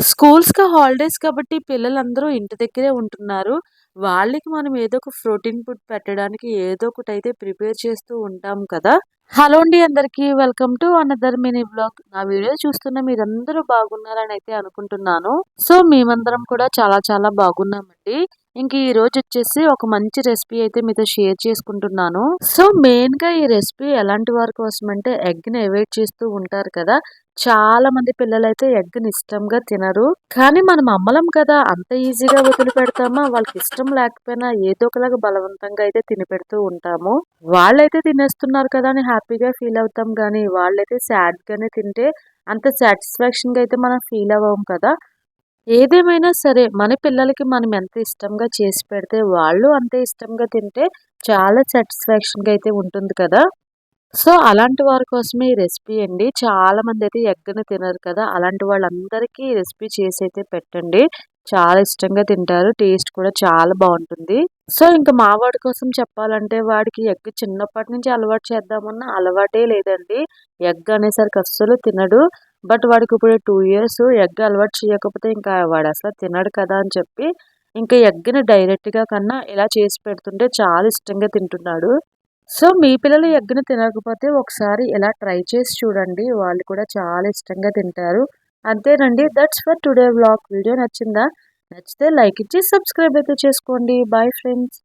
స్కూల్స్‌కి హాలిడేస్ కాబట్టి పిల్లలందరూ ఇంటి దగ్గరే ఉంటున్నారు. వాళ్ళకి మనం ఏదో ఒక ప్రోటీన్ ఫుడ్ పెట్టడానికి ఏదో ఒకటైతే ప్రిపేర్ చేస్తూ ఉంటాం కదా! హలో అండి అందరికీ. Welcome to another mini vlog. నా వీడియో చూస్తున్న మీరందరూ బాగున్నారని అయితే అనుకుంటున్నాను. సో, మేమందరం కూడా చాలా చాలా బాగున్నామండి. ఇంక ఈరోజొచ్చేసి ఒక మంచి రెసిపీ అయితే మీతో షేర్ చేసుకుంటున్నాను. సో, మెయిన్‌గా ఈ రెసిపీ ఎలాంటి వారి కోసమంటే ఎగ్‌ని అవాయిడ్ చేస్తూ ఉంటారు కదా! చాలా మంది పిల్లలైతే ఎగ్‌ని ఇష్టంగా తినరు. కానీ మనం అమ్మలం కదా! అంత ఈజీగా వదిలిపెడతామా? వాళ్ళకిష్టం లేకపోయినా ఏదో ఒకలాగా బలవంతంగా అయితే తినిపెడుతూ ఉంటాము. వాళ్ళైతే తినేస్తున్నారు కదా అని హ్యాపీగా ఫీల్ అవుతాం గానీ, వాళ్ళైతే సాడ్‌గానే తింటే అంత సాటిస్ఫాక్షన్‌గా అయితే మనం ఫీల్ అవ్వం కదా! ఏదేమైనా సరే మన పిల్లలకి మనం ఎంత ఇష్టంగా చేసి పెడితే వాళ్ళు అంతే ఇష్టంగా తింటే చాలా సాటిస్ఫాక్షన్‌గా అయితే ఉంటుంది కదా! సో, అలాంటి వారి కోసమే ఈ రెసిపీ అండి. చాలామందయితే ఎగ్‌ని తినరు కదా! అలాంటి వాళ్ళందరికీ ఈ రెసిపీ చేసైతే పెట్టండి. చాలా ఇష్టంగా తింటారు. టేస్ట్ కూడా చాలా బావుంటుంది. సో, ఇంక మా వాడి కోసం చెప్పాలంటే వాడికి ఎగ్ చిన్నప్పటి నుంచి అలవాటు చేద్దామన్నా అలవాటే లేదండి. ఎగ్ అనేసరికి అస్సలు తినడు. బట్ వాడికిప్పుడు 2 ఇయర్స్ ఎగ్ అలవాటు చేయకపోతే ఇంకా వాడసల తినడు కదా! అని చెప్పి ఇంకా ఎగ్‌ని డైరెక్ట్‌గా కన్నా ఇలా చేసి పెడుతుంటే చాలా ఇష్టంగా తింటున్నాడు. సో, మీ పిల్లలు ఎగ్‌ని తినకపోతే ఒకసారి ఇలా ట్రై చేసి చూడండి. వాళ్ళు కూడా చాలా ఇష్టంగా తింటారు. అంతేనండి. That's for today vlog. Video నచ్చిందా? నచ్చితే లైక్ ఇచ్చి సబ్స్క్రైబ్ అయితే చేసుకోండి. Bye friends.